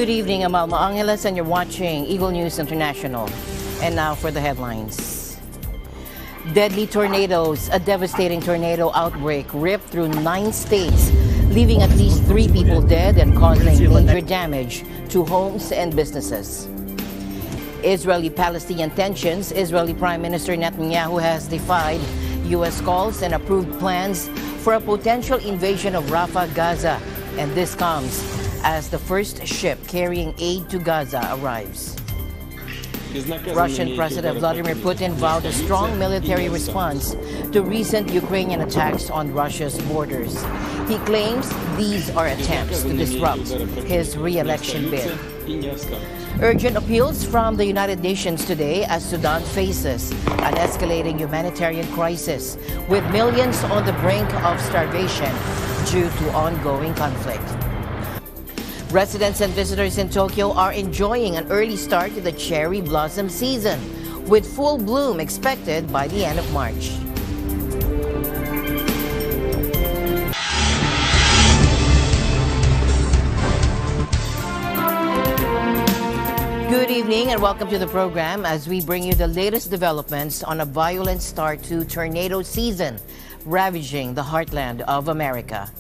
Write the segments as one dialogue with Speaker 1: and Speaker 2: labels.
Speaker 1: Good evening, I'm Alma Angeles, and you're watching Eagle News International. And now for the headlines. Deadly tornadoes. A devastating tornado outbreak ripped through 9 states, leaving at least 3 people dead and causing major damage to homes and businesses. Israeli-Palestinian tensions. Israeli Prime Minister Netanyahu has defied U.S. calls and approved plans for a potential invasion of Rafah, Gaza. And this comes as the first ship carrying aid to Gaza arrives. Russian President Vladimir Putin vowed a strong military response to recent Ukrainian attacks on Russia's borders. He claims these are attempts to disrupt his re-election bid. Urgent appeals from the United Nations today as Sudan faces an escalating humanitarian crisis, with millions on the brink of starvation due to ongoing conflict. Residents and visitors in Tokyo are enjoying an early start to the cherry blossom season, with full bloom expected by the end of March. Good evening and welcome to the program as we bring you the latest developments on a violent start to tornado season, ravaging the heartland of America.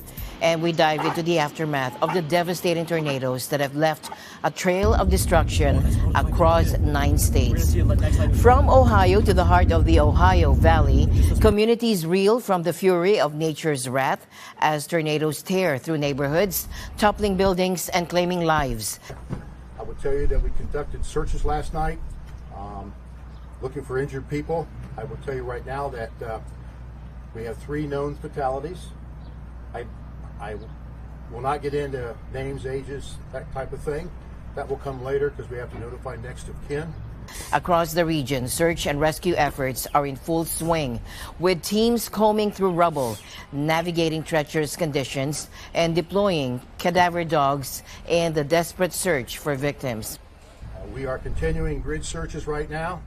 Speaker 1: And we dive into the aftermath of the devastating tornadoes that have left a trail of destruction across 9 states. From Ohio to the heart of the Ohio Valley, communities reel from the fury of nature's wrath as tornadoes tear through neighborhoods, toppling buildings and claiming lives.
Speaker 2: I will tell you that we conducted searches last night, looking for injured people. I will tell you right now that we have 3 known fatalities. I will not get into names, ages, that type of thing. That will come later because we have to notify next of kin.
Speaker 1: Across the region, search and rescue efforts are in full swing, with teams combing through rubble, navigating treacherous conditions, and deploying cadaver dogs in the desperate search for victims.
Speaker 2: We are continuing grid searches right now.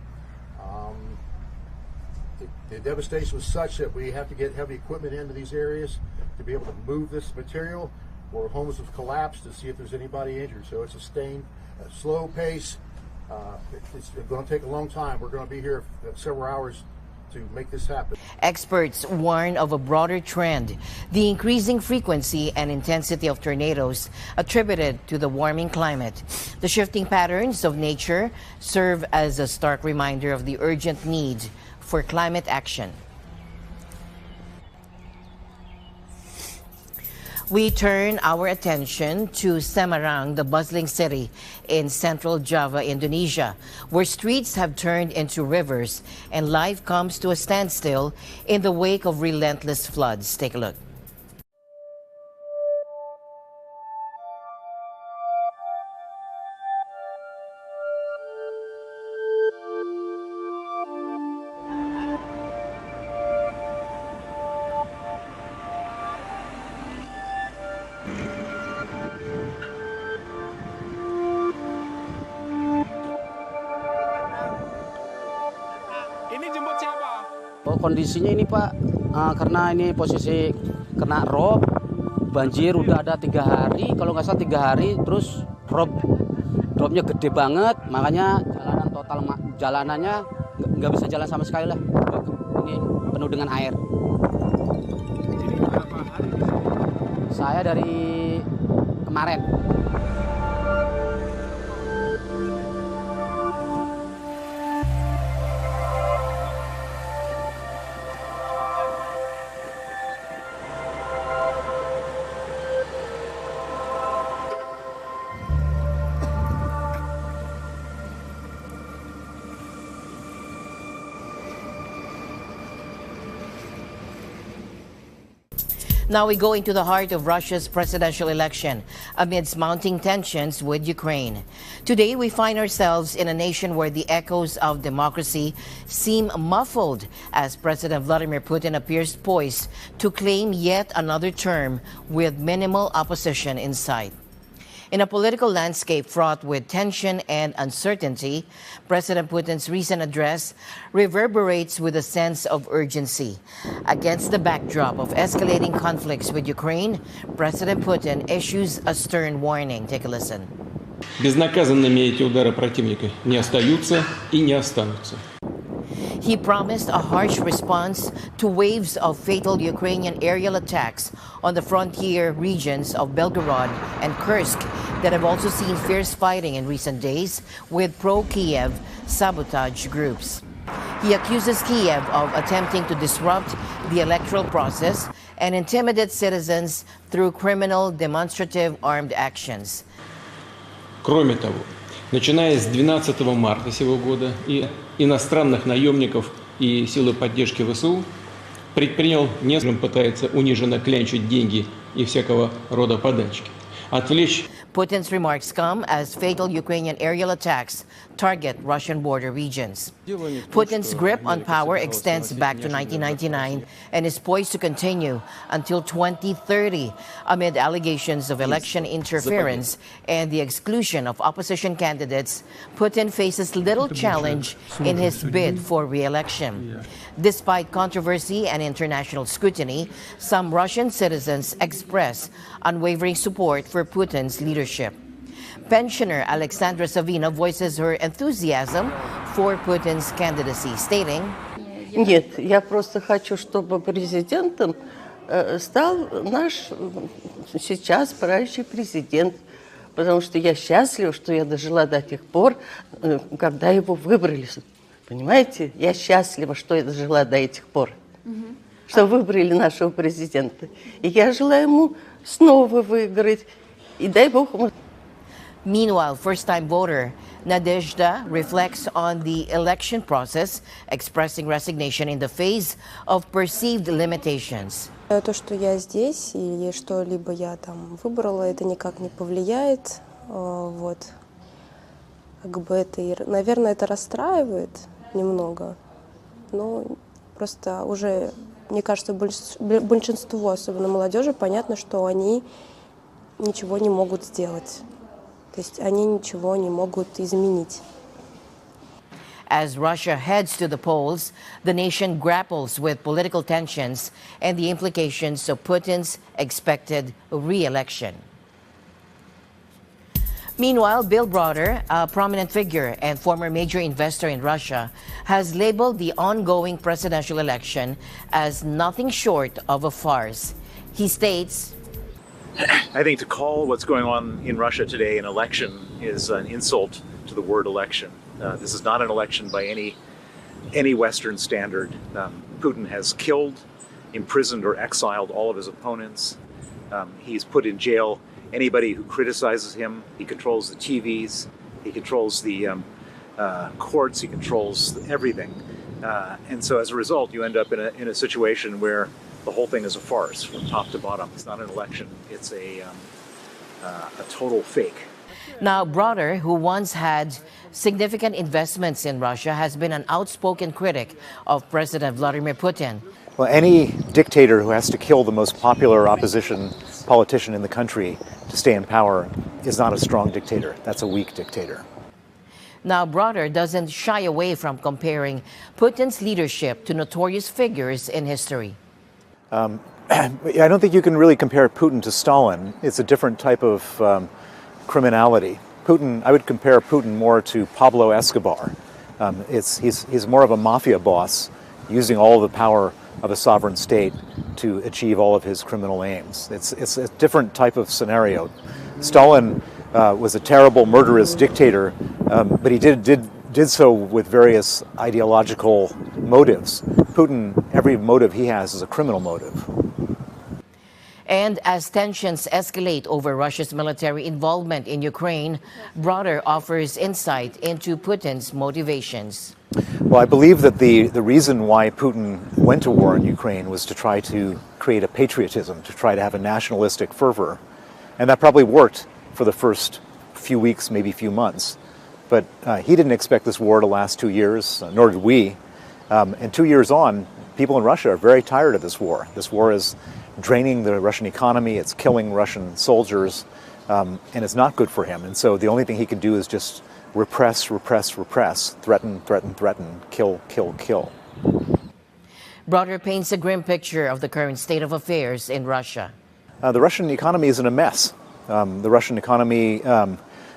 Speaker 2: The devastation was such that we have to get heavy equipment into these areas to be able to move this material, or homes have collapsed, to see if there's anybody injured. So it's a slow pace. It's going to take a long time. We're going to be here several hours to make this happen.
Speaker 1: Experts warn of a broader trend, the increasing frequency and intensity of tornadoes attributed to the warming climate. The shifting patterns of nature serve as a stark reminder of the urgent need for climate action. We turn our attention to Samarang, the bustling city in central Java, Indonesia, where streets have turned into rivers and life comes to a standstill in the wake of relentless floods. Take a look.
Speaker 3: Kondisinya ini Pak, karena ini posisi kena rob, banjir udah ada 3 hari, kalau nggak salah 3 hari, terus dropnya gede banget, makanya jalanannya nggak bisa jalan sama sekali lah, ini penuh dengan air. Saya dari kemarin.
Speaker 1: Now we go into the heart of Russia's presidential election amidst mounting tensions with Ukraine. Today we find ourselves in a nation where the echoes of democracy seem muffled as President Vladimir Putin appears poised to claim yet another term with minimal opposition in sight. In a political landscape fraught with tension and uncertainty, President Putin's recent address reverberates with a sense of urgency. Against the backdrop of escalating conflicts with Ukraine, President Putin issues a stern warning. Take a listen.
Speaker 4: Безнаказанными эти удары противника не остаются и не останутся.
Speaker 1: He promised a harsh response to waves of fatal Ukrainian aerial attacks on the frontier regions of Belgorod and Kursk that have also seen fierce fighting in recent days with pro-Kiev sabotage groups. He accuses Kiev of attempting to disrupt the electoral process and intimidate citizens through criminal demonstrative armed actions.
Speaker 4: Кроме того, начиная с 12 марта сего года и иностранных наемников и силы поддержки ВСУ предпринял несколько, пытается униженно клянчить деньги и всякого рода подачки, отвлечь.
Speaker 1: Putin's remarks come as fatal Ukrainian aerial attacks target Russian border regions. Putin's grip on power extends back to 1999 and is poised to continue until 2030 amid allegations of election interference and the exclusion of opposition candidates. Putin faces little challenge in his bid for re-election. Despite controversy and international scrutiny, some Russian citizens express unwavering support for Putin's leadership. Pensioner Alexandra Savina voices her enthusiasm for Putin's candidacy, stating,
Speaker 5: Нет, я просто хочу, чтобы президентом стал наш сейчас правящий президент, потому что я счастлива, что я дожила до тех пор, когда его выбрали. Понимаете? Я счастлива, что я дожила до этих пор, что выбрали нашего президента. И я желаю ему снова выиграть. И дай Бог ему.
Speaker 1: Meanwhile, first-time voter Nadezhda reflects on the election process, expressing resignation in the face of perceived limitations.
Speaker 6: То, что я здесь или что-либо я там выбрала, это никак не повлияет. Вот. Как бы это, наверное, это расстраивает немного. Но просто уже, мне кажется, большинство, особенно молодежи, понятно, что они ничего не могут сделать. То есть они ничего не могут изменить.
Speaker 1: As Russia heads to the polls, the nation grapples with political tensions and the implications of Putin's expected re-election. Meanwhile, Bill Browder, a prominent figure and former major investor in Russia, has labeled the ongoing presidential election as nothing short of a farce. He states,
Speaker 7: I think to call what's going on in Russia today an election is an insult to the word election. This is not an election by any Western standard. Putin has killed, imprisoned, or exiled all of his opponents. He's put in jail anybody who criticizes him. He controls the TVs. He controls the courts. He controls everything. And so as a result, you end up in a situation where the whole thing is a farce from top to bottom. It's not an election. It's a total fake.
Speaker 1: Now, Browder, who once had significant investments in Russia, has been an outspoken critic of President Vladimir Putin.
Speaker 8: Well, any dictator who has to kill the most popular opposition politician in the country to stay in power is not a strong dictator. That's a weak dictator.
Speaker 1: Now, Browder doesn't shy away from comparing Putin's leadership to notorious figures in history.
Speaker 8: I don't think you can really compare Putin to Stalin. It's a different type of criminality. I would compare Putin more to Pablo Escobar. He's more of a mafia boss, using all of the power of a sovereign state to achieve all of his criminal aims. It's a different type of scenario. Stalin was a terrible, murderous dictator, but he did so with various ideological motives. Putin, every motive he has is a criminal motive.
Speaker 1: And as tensions escalate over Russia's military involvement in Ukraine, Browder offers insight into Putin's motivations.
Speaker 8: Well, I believe that the reason why Putin went to war in Ukraine was to try to create a patriotism, to try to have a nationalistic fervor. And that probably worked for the first few weeks, maybe few months. But he didn't expect this war to last 2 years, nor did we. And 2 years on, people in Russia are very tired of this war. This war is draining the Russian economy, it's killing Russian soldiers, and it's not good for him. And so the only thing he can do is just repress, repress, repress, threaten, threaten, threaten, kill, kill, kill.
Speaker 1: Browder paints a grim picture of the current state of affairs in Russia.
Speaker 8: The Russian economy is in a mess. The Russian economy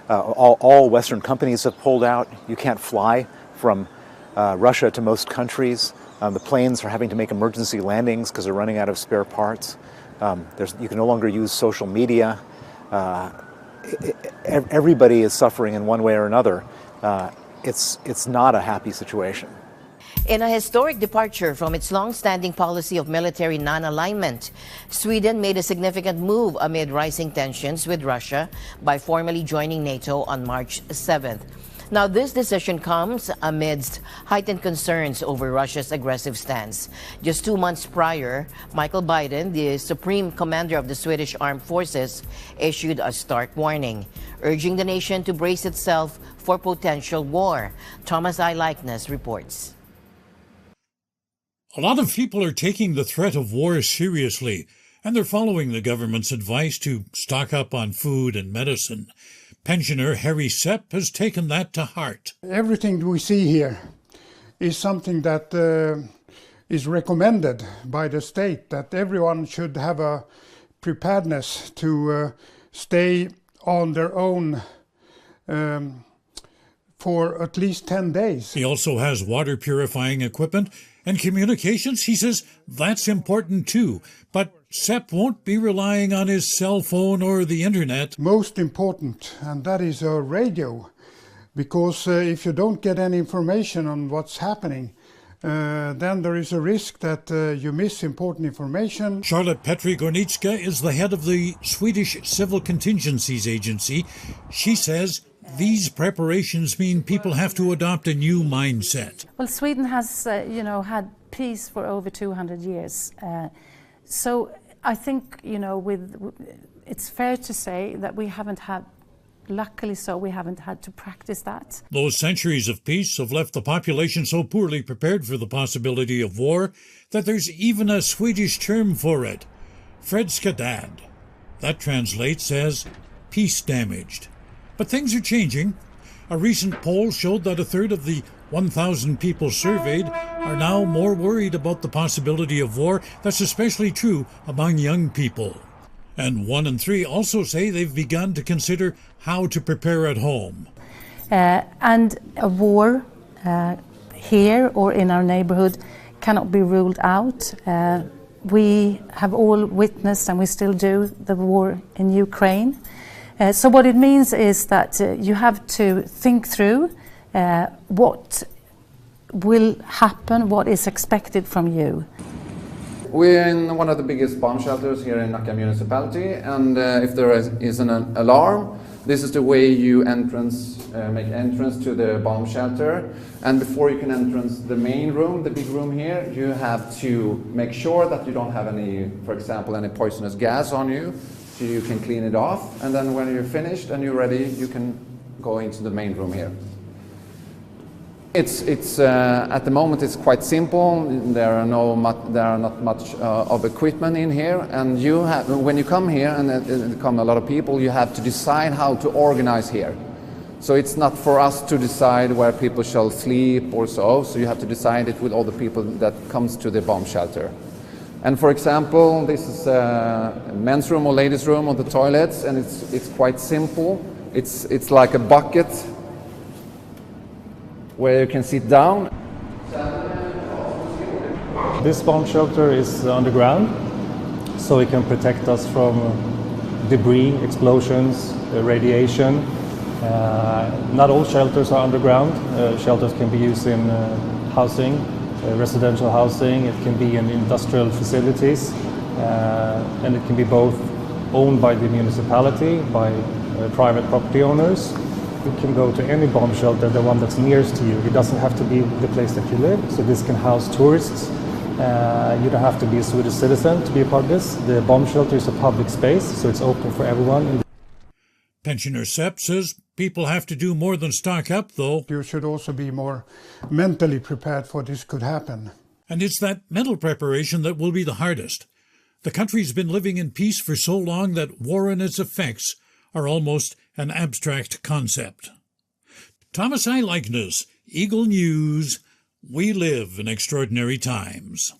Speaker 8: All Western companies have pulled out. You can't fly from Russia to most countries. The planes are having to make emergency landings because they're running out of spare parts. You can no longer use social media. Everybody is suffering in one way or another. It's not a happy situation.
Speaker 1: In a historic departure from its long-standing policy of military non-alignment, Sweden made a significant move amid rising tensions with Russia by formally joining NATO on March 7th. Now, this decision comes amidst heightened concerns over Russia's aggressive stance. Just 2 months prior, Michael Biden, the Supreme Commander of the Swedish Armed Forces, issued a stark warning, urging the nation to brace itself for potential war. Thomas I. Likeness reports.
Speaker 9: A lot of people are taking the threat of war seriously, and they're following the government's advice to stock up on food and medicine. Pensioner Harry Sepp has taken that to heart.
Speaker 10: Everything we see here is something that is recommended by the state, that everyone should have a preparedness to stay on their own for at least 10 days.
Speaker 9: He also has water purifying equipment and communications. He says that's important too, but Sepp won't be relying on his cell phone or the internet.
Speaker 10: Most important, and that is a radio, because if you don't get any information on what's happening, then there is a risk that you miss important information.
Speaker 9: Charlotte Petri Gornitska is the head of the Swedish Civil Contingencies Agency. She says these preparations mean people have to adopt a new mindset.
Speaker 11: Well, Sweden has, had peace for over 200 years. So I think, it's fair to say that we haven't had, luckily so, we haven't had to practice that.
Speaker 9: Those centuries of peace have left the population so poorly prepared for the possibility of war that there's even a Swedish term for it, fredsskadad. That translates as peace damaged. But things are changing. A recent poll showed that a third of the 1,000 people surveyed are now more worried about the possibility of war. That's especially true among young people. And 1 in 3 also say they've begun to consider how to prepare at home.
Speaker 11: And a war here or in our neighborhood cannot be ruled out. We have all witnessed, and we still do, the war in Ukraine. So what it means is that you have to think through what will happen, what is expected from you.
Speaker 12: We're in one of the biggest bomb shelters here in Nacka municipality, and if there is an alarm, this is the way you make entrance to the bomb shelter. And before you can enter the main room, the big room here, you have to make sure that you don't have any, for example, any poisonous gas on you. So you can clean it off, and then when you're finished and you're ready, you can go into the main room here. It's at the moment it's quite simple. There are not much of equipment in here, and when you come here and there come a lot of people, you have to decide how to organize here. So it's not for us to decide where people shall sleep or so. So you have to decide it with all the people that comes to the bomb shelter. And for example, this is a men's room or ladies' room or the toilets, and it's quite simple. It's like a bucket where you can sit down.
Speaker 13: This bomb shelter is underground, so it can protect us from debris, explosions, radiation. Not all shelters are underground. Shelters can be used in housing. Residential housing, it can be in industrial facilities, and it can be both owned by the municipality, by private property owners. You can go to any bomb shelter, the one that's nearest to you. It doesn't have to be the place that you live, so this can house tourists. You don't have to be a Swedish citizen to be a part of this. The bomb shelter is a public space, so it's open for everyone.
Speaker 9: Pensioner Sepp says people have to do more than stock up, though.
Speaker 10: You should also be more mentally prepared for this could happen.
Speaker 9: And it's that mental preparation that will be the hardest. The country's been living in peace for so long that war and its effects are almost an abstract concept. Thomas I. Likeness, Eagle News. We live in extraordinary times.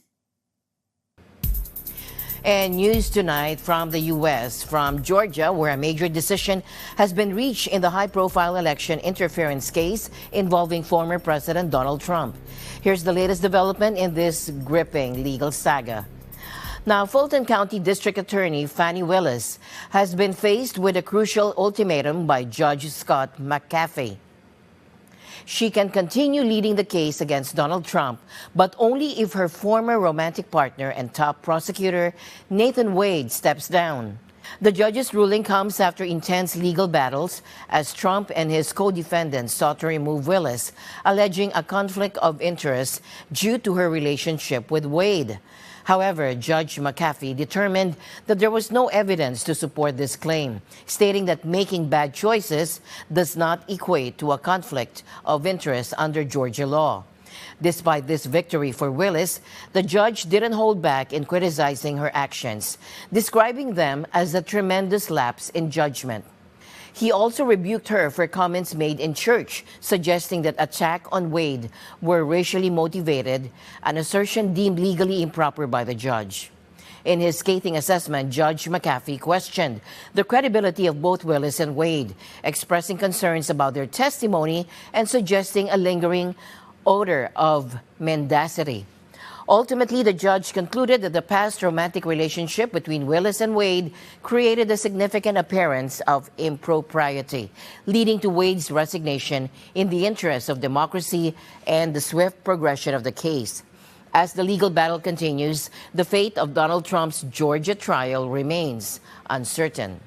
Speaker 1: And news tonight from the U.S., from Georgia, where a major decision has been reached in the high-profile election interference case involving former President Donald Trump. Here's the latest development in this gripping legal saga. Now, Fulton County District Attorney Fani Willis has been faced with a crucial ultimatum by Judge Scott McAfee. She can continue leading the case against Donald Trump, but only if her former romantic partner and top prosecutor, Nathan Wade, steps down. The judge's ruling comes after intense legal battles as Trump and his co-defendants sought to remove Willis, alleging a conflict of interest due to her relationship with Wade. However, Judge McAfee determined that there was no evidence to support this claim, stating that making bad choices does not equate to a conflict of interest under Georgia law. Despite this victory for Willis, the judge didn't hold back in criticizing her actions, describing them as a tremendous lapse in judgment. He also rebuked her for comments made in church, suggesting that attack on Wade were racially motivated, an assertion deemed legally improper by the judge. In his scathing assessment, Judge McAfee questioned the credibility of both Willis and Wade, expressing concerns about their testimony and suggesting a lingering odor of mendacity. Ultimately, the judge concluded that the past romantic relationship between Willis and Wade created a significant appearance of impropriety, leading to Wade's resignation in the interest of democracy and the swift progression of the case. As the legal battle continues, the fate of Donald Trump's Georgia trial remains uncertain.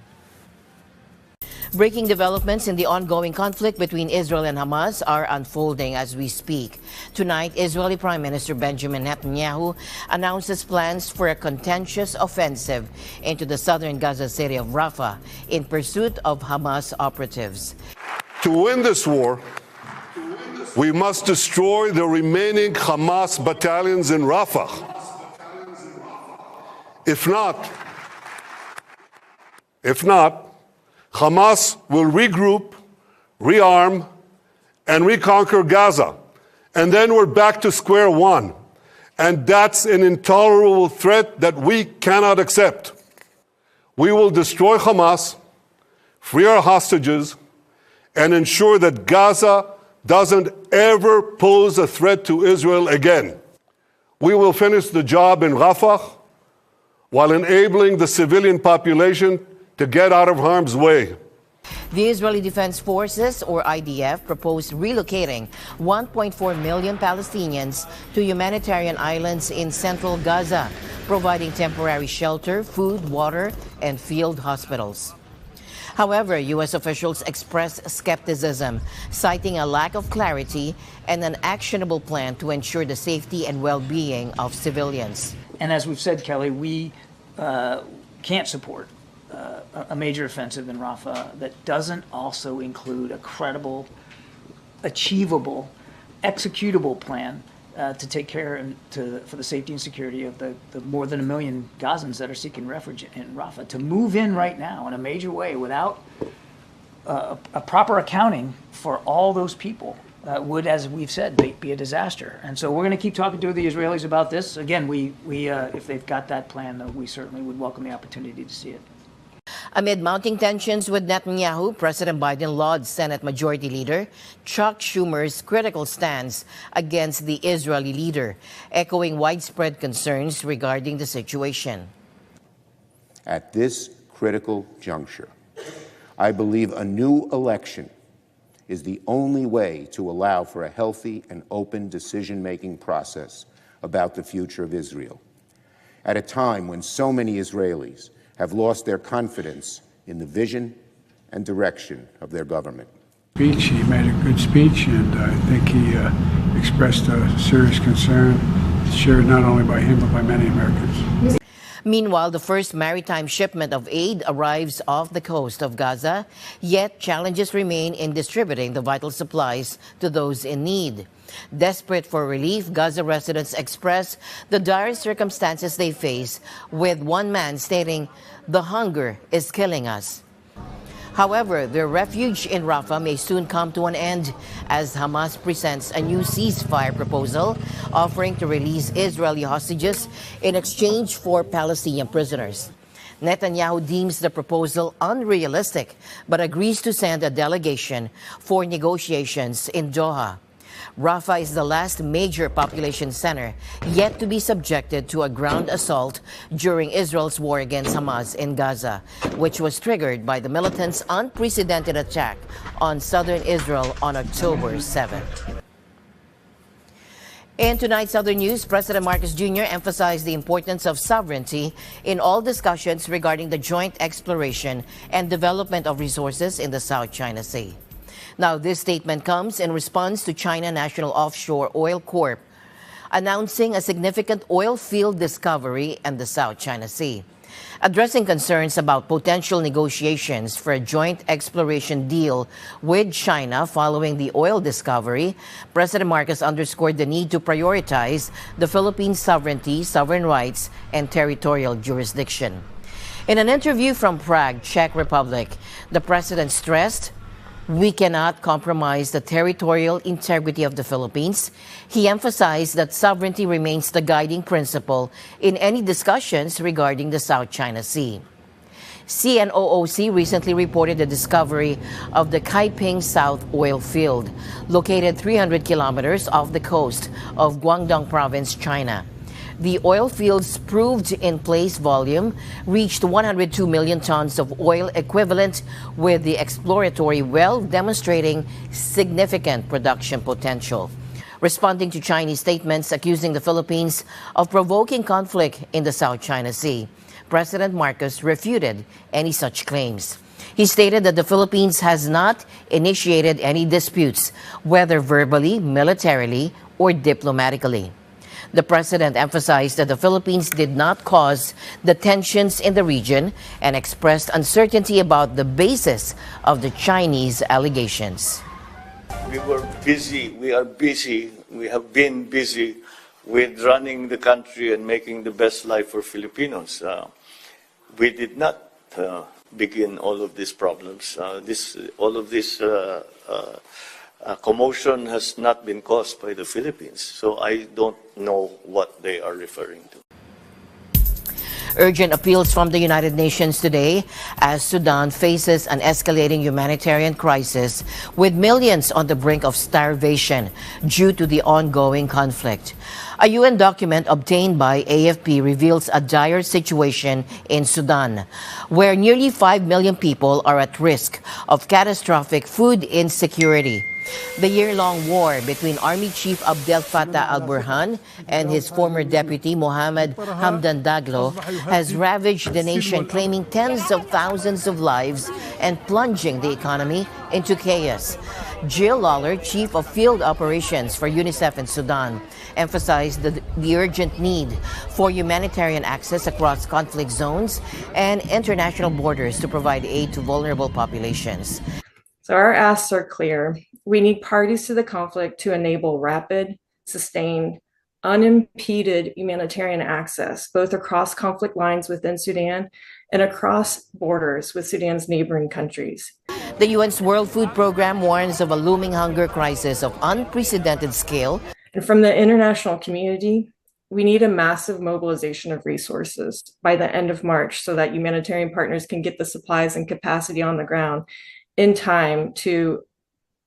Speaker 1: Breaking developments in the ongoing conflict between Israel and Hamas are unfolding as we speak. Tonight, Israeli Prime Minister Benjamin Netanyahu announces plans for a contentious offensive into the southern Gaza city of Rafah in pursuit of Hamas operatives.
Speaker 14: To win this war, we must destroy the remaining Hamas battalions in Rafah. If not, Hamas will regroup, rearm, and reconquer Gaza. And then we're back to square one. And that's an intolerable threat that we cannot accept. We will destroy Hamas, free our hostages, and ensure that Gaza doesn't ever pose a threat to Israel again. We will finish the job in Rafah while enabling the civilian population to get out of harm's way.
Speaker 1: The Israeli Defense Forces, or IDF, proposed relocating 1.4 million Palestinians to humanitarian islands in central Gaza, providing temporary shelter, food, water, and field hospitals. However, U.S. officials expressed skepticism, citing a lack of clarity and an actionable plan to ensure the safety and well-being of civilians.
Speaker 15: And as we've said, Kelly, we can't support a major offensive in Rafah that doesn't also include a credible, achievable, executable plan to take care for the safety and security of the more than 1 million Gazans that are seeking refuge in Rafah. To move in right now in a major way without a proper accounting for all those people would, as we've said, be a disaster. And so we're going to keep talking to the Israelis about this. Again, we if they've got that plan, we certainly would welcome the opportunity to see it.
Speaker 1: Amid mounting tensions with Netanyahu, President Biden lauded Senate Majority Leader Chuck Schumer's critical stance against the Israeli leader, echoing widespread concerns regarding the situation.
Speaker 16: At this critical juncture, I believe a new election is the only way to allow for a healthy and open decision-making process about the future of Israel. At a time when so many Israelis have lost their confidence in the vision and direction of their government.
Speaker 17: He made a good speech, and I think he expressed a serious concern, shared not only by him, but by many Americans.
Speaker 1: Meanwhile, the first maritime shipment of aid arrives off the coast of Gaza, yet challenges remain in distributing the vital supplies to those in need. Desperate for relief, Gaza residents express the dire circumstances they face, with one man stating, "The hunger is killing us." However, their refuge in Rafah may soon come to an end as Hamas presents a new ceasefire proposal offering to release Israeli hostages in exchange for Palestinian prisoners. Netanyahu deems the proposal unrealistic but agrees to send a delegation for negotiations in Doha. Rafah is the last major population center yet to be subjected to a ground assault during Israel's war against Hamas in Gaza, which was triggered by the militants' unprecedented attack on southern Israel on October 7. In tonight's other news, President Marcos Jr. emphasized the importance of sovereignty in all discussions regarding the joint exploration and development of resources in the South China Sea. Now, this statement comes in response to China National Offshore Oil Corp announcing a significant oil field discovery in the South China Sea. Addressing concerns about potential negotiations for a joint exploration deal with China following the oil discovery, President Marcos underscored the need to prioritize the Philippines' sovereignty, sovereign rights, and territorial jurisdiction. In an interview from Prague, Czech Republic, the president stressed, "We cannot compromise the territorial integrity of the Philippines." He emphasized that sovereignty remains the guiding principle in any discussions regarding the South China Sea. CNOOC recently reported the discovery of the Kaiping South oil field, located 300 kilometers off the coast of Guangdong Province, China. The oil field's proved in-place volume reached 102 million tons of oil equivalent, with the exploratory well demonstrating significant production potential. Responding to Chinese statements accusing the Philippines of provoking conflict in the South China Sea, President Marcos refuted any such claims. He stated that the Philippines has not initiated any disputes, whether verbally, militarily, or diplomatically. The president emphasized that the Philippines did not cause the tensions in the region and expressed uncertainty about the basis of the Chinese allegations.
Speaker 18: We were busy, we are busy, we have been busy with running the country and making the best life for Filipinos. We did not begin all of these problems. All of this commotion has not been caused by the Philippines, so I don't know what they are referring to.
Speaker 1: Urgent appeals from the United Nations today as Sudan faces an escalating humanitarian crisis with millions on the brink of starvation due to the ongoing conflict. A UN document obtained by AFP reveals a dire situation in Sudan, where nearly 5 million people are at risk of catastrophic food insecurity. The year-long war between Army Chief Abdel Fattah al-Burhan and his former deputy Mohammed Hamdan Daglo has ravaged the nation, claiming tens of thousands of lives and plunging the economy into chaos. Jill Lawler, Chief of Field Operations for UNICEF in Sudan, emphasized the urgent need for humanitarian access across conflict zones and international borders to provide aid to vulnerable populations.
Speaker 19: So our asks are clear. We need parties to the conflict to enable rapid, sustained, unimpeded humanitarian access, both across conflict lines within Sudan and across borders with Sudan's neighboring countries.
Speaker 1: The UN's World Food Program warns of a looming hunger crisis of unprecedented scale.
Speaker 19: And from the international community, we need a massive mobilization of resources by the end of March so that humanitarian partners can get the supplies and capacity on the ground in time to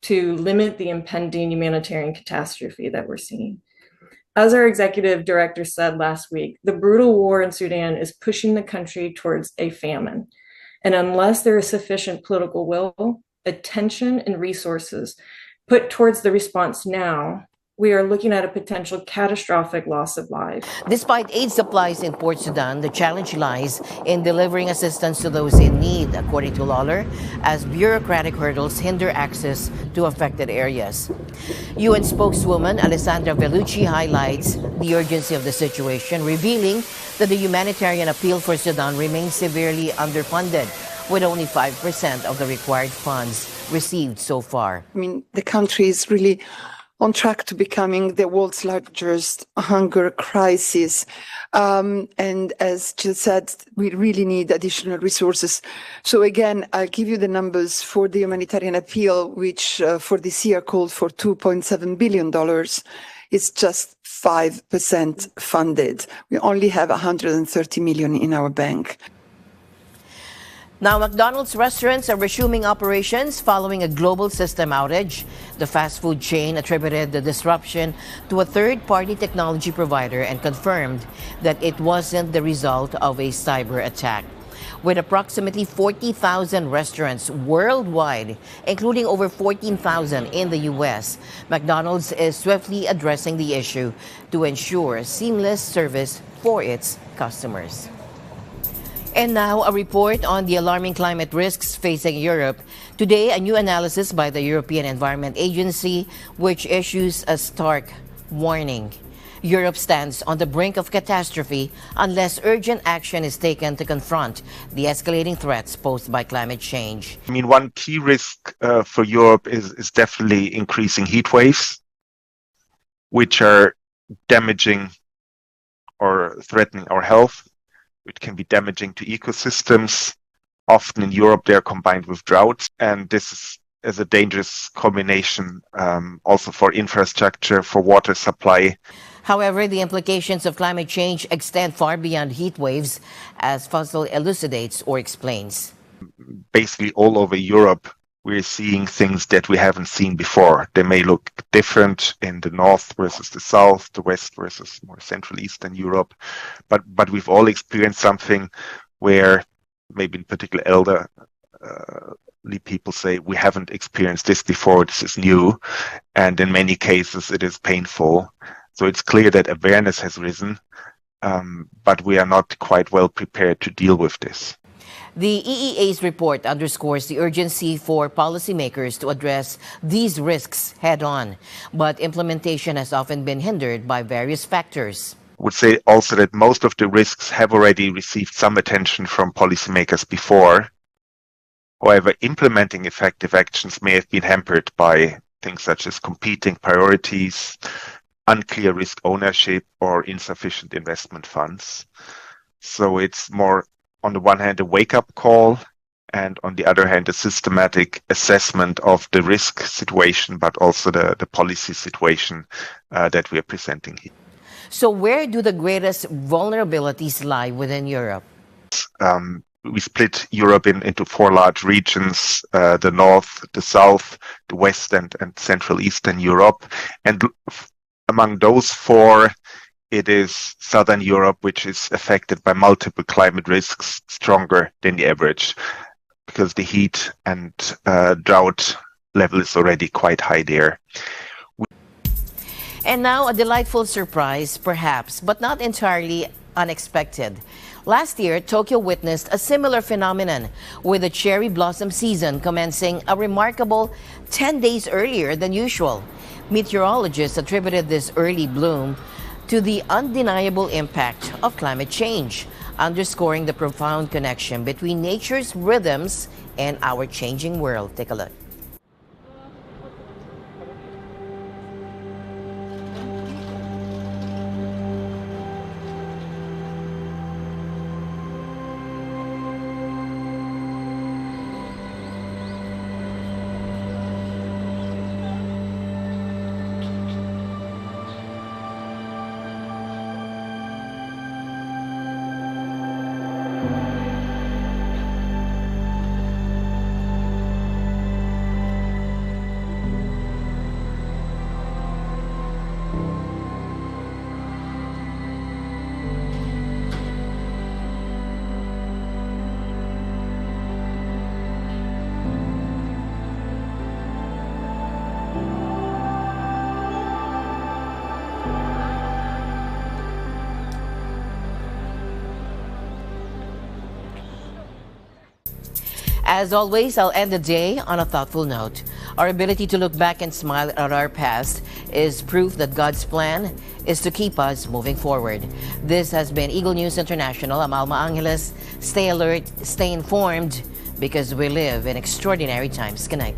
Speaker 19: limit the impending humanitarian catastrophe that we're seeing. As our executive director said last week, the brutal war in Sudan is pushing the country towards a famine. And unless there is sufficient political will, attention, and resources put towards the response now, we are looking at a potential catastrophic loss of life.
Speaker 1: Despite aid supplies in Port Sudan, the challenge lies in delivering assistance to those in need, according to Lawler, as bureaucratic hurdles hinder access to affected areas. UN spokeswoman Alessandra Vellucci highlights the urgency of the situation, revealing that the humanitarian appeal for Sudan remains severely underfunded, with only 5% of the required funds received so far.
Speaker 20: I mean, the country is really on track to becoming the world's largest hunger crisis. And as Jill said, we really need additional resources. So again, I'll give you the numbers for the humanitarian appeal, which for this year called for $2.7 billion. It's just 5% funded. We only have 130 million in our bank.
Speaker 1: Now, McDonald's restaurants are resuming operations following a global system outage. The fast food chain attributed the disruption to a third-party technology provider and confirmed that it wasn't the result of a cyber attack. With approximately 40,000 restaurants worldwide, including over 14,000 in the U.S., McDonald's is swiftly addressing the issue to ensure seamless service for its customers. And now, a report on the alarming climate risks facing Europe. Today, a new analysis by the European Environment Agency, which issues a stark warning. Europe stands on the brink of catastrophe unless urgent action is taken to confront the escalating threats posed by climate change.
Speaker 21: I mean, one key risk for Europe is definitely increasing heat waves, which are damaging or threatening our health. It can be damaging to ecosystems. Often in Europe, they are combined with droughts, and this is a dangerous combination also for infrastructure, for water supply.
Speaker 1: However, the implications of climate change extend far beyond heat waves, as Fazal elucidates or explains.
Speaker 21: Basically, all over Europe, we're seeing things that we haven't seen before. They may look different in the north versus the south, the west versus more central eastern Europe, but we've all experienced something where maybe in particular elderly people say, we haven't experienced this before, this is new, and in many cases it is painful. So it's clear that awareness has risen, but we are not quite well prepared to deal with this.
Speaker 1: The EEA's report underscores the urgency for policymakers to address these risks head-on, but implementation has often been hindered by various factors.
Speaker 21: I would say also that most of the risks have already received some attention from policymakers before. However, implementing effective actions may have been hampered by things such as competing priorities, unclear risk ownership, or insufficient investment funds. So it's more, on the one hand, a wake-up call, and on the other hand, a systematic assessment of the risk situation, but also the policy situation that we are presenting here.
Speaker 1: So where do the greatest vulnerabilities lie within Europe?
Speaker 21: We split Europe into four large regions, the north, the south, the west, and central eastern Europe. And among those four, it is Southern Europe, which is affected by multiple climate risks stronger than the average, because the heat and drought level is already quite high there.
Speaker 1: And now a delightful surprise, perhaps, but not entirely unexpected. Last year, Tokyo witnessed a similar phenomenon, with the cherry blossom season commencing a remarkable 10 days earlier than usual. Meteorologists attributed this early bloom to the undeniable impact of climate change, underscoring the profound connection between nature's rhythms and our changing world. Take a look. As always, I'll end the day on a thoughtful note. Our ability to look back and smile at our past is proof that God's plan is to keep us moving forward. This has been Eagle News International. I'm Alma Angeles. Stay alert, stay informed, because we live in extraordinary times. Good night.